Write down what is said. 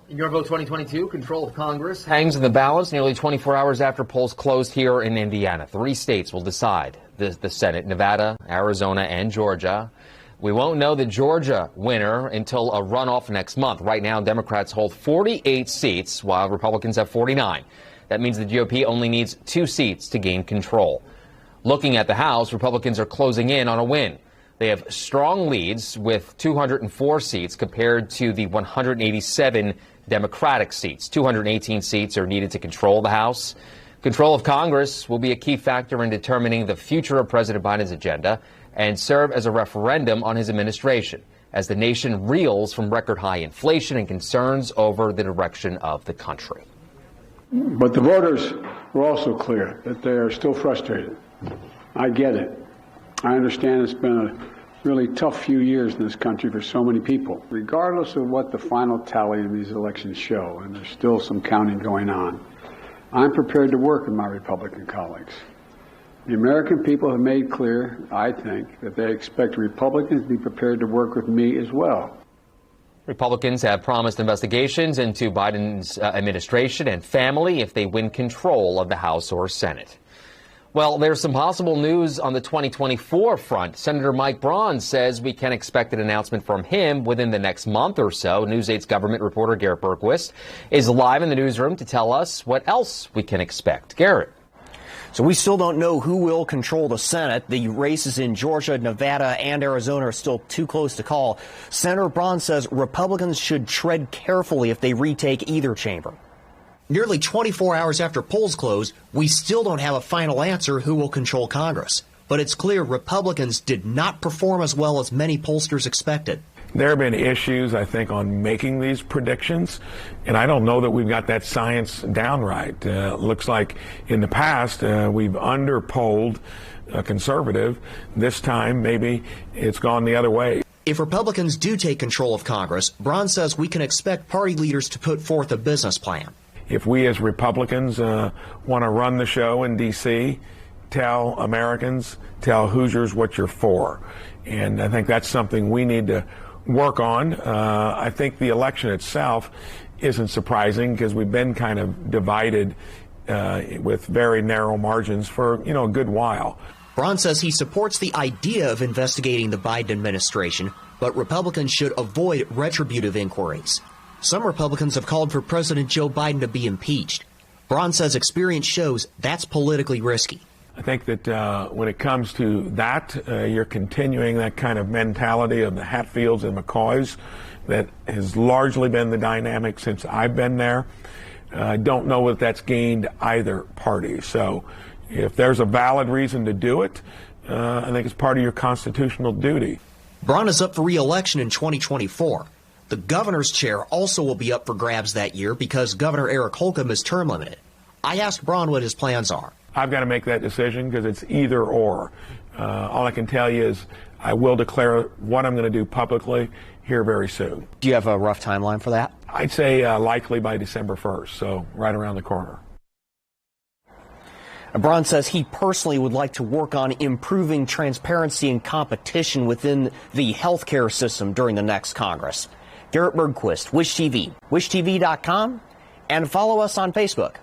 In your vote 2022, control of Congress hangs in the balance nearly 24 hours after polls closed here in Indiana. 3 states will decide the Senate: Nevada, Arizona, and Georgia. We won't know the Georgia winner until a runoff next month. Right now, Democrats hold 48 seats, while Republicans have 49. That means the GOP only needs 2 seats to gain control. Looking at the House, Republicans are closing in on a win. They have strong leads with 204 seats compared to the 187 Democratic seats. 218 seats are needed to control the House. Control of Congress will be a key factor in determining the future of President Biden's agenda and serve as a referendum on his administration as the nation reels from record high inflation and concerns over the direction of the country. But the voters were also clear that they are still frustrated. I get it. I understand it's been a really tough few years in this country for so many people. Regardless of what the final tally of these elections show, and there's still some counting going on, I'm prepared to work with my Republican colleagues. The American people have made clear, I think, that they expect Republicans to be prepared to work with me as well. Republicans have promised investigations into Biden's administration and family if they win control of the House or Senate. Well, there's some possible news on the 2024 front. Senator Mike Braun says we can expect an announcement from him within the next month or so. News 8's government reporter Garrett Bergquist is live in the newsroom to tell us what else we can expect. Garrett. So we still don't know who will control the Senate. The races in Georgia, Nevada, and Arizona are still too close to call. Senator Braun says Republicans should tread carefully if they retake either chamber. Nearly 24 hours after polls close, we still don't have a final answer who will control Congress. But it's clear Republicans did not perform as well as many pollsters expected. There have been issues, I think, on making these predictions, and I don't know that we've got that science down right. Looks like in the past we've underpolled a conservative. This time, maybe it's gone the other way. If Republicans do take control of Congress, Braun says we can expect party leaders to put forth a business plan. If we as Republicans want to run the show in D.C., tell Americans, tell Hoosiers what you're for. And I think that's something we need to work on. I think the election itself isn't surprising because we've been kind of divided with very narrow margins for, a good while. Braun says he supports the idea of investigating the Biden administration, but Republicans should avoid retributive inquiries. Some Republicans have called for President Joe Biden to be impeached. Braun says experience shows that's politically risky. I think that when it comes to that, you're continuing that kind of mentality of the Hatfields and McCoys that has largely been the dynamic since I've been there. I don't know if that's gained either party. So if there's a valid reason to do it, I think it's part of your constitutional duty. Braun is up for re-election in 2024. The governor's chair also will be up for grabs that year because Governor Eric Holcomb is term limited. I asked Braun what his plans are. I've got to make that decision because it's either or. All I can tell you is I will declare what I'm going to do publicly here very soon. Do you have a rough timeline for that? I'd say likely by December 1st, so right around the corner. Braun says he personally would like to work on improving transparency and competition within the healthcare system during the next Congress. Garrett Bergquist, Wish TV, wishtv.com, and follow us on Facebook.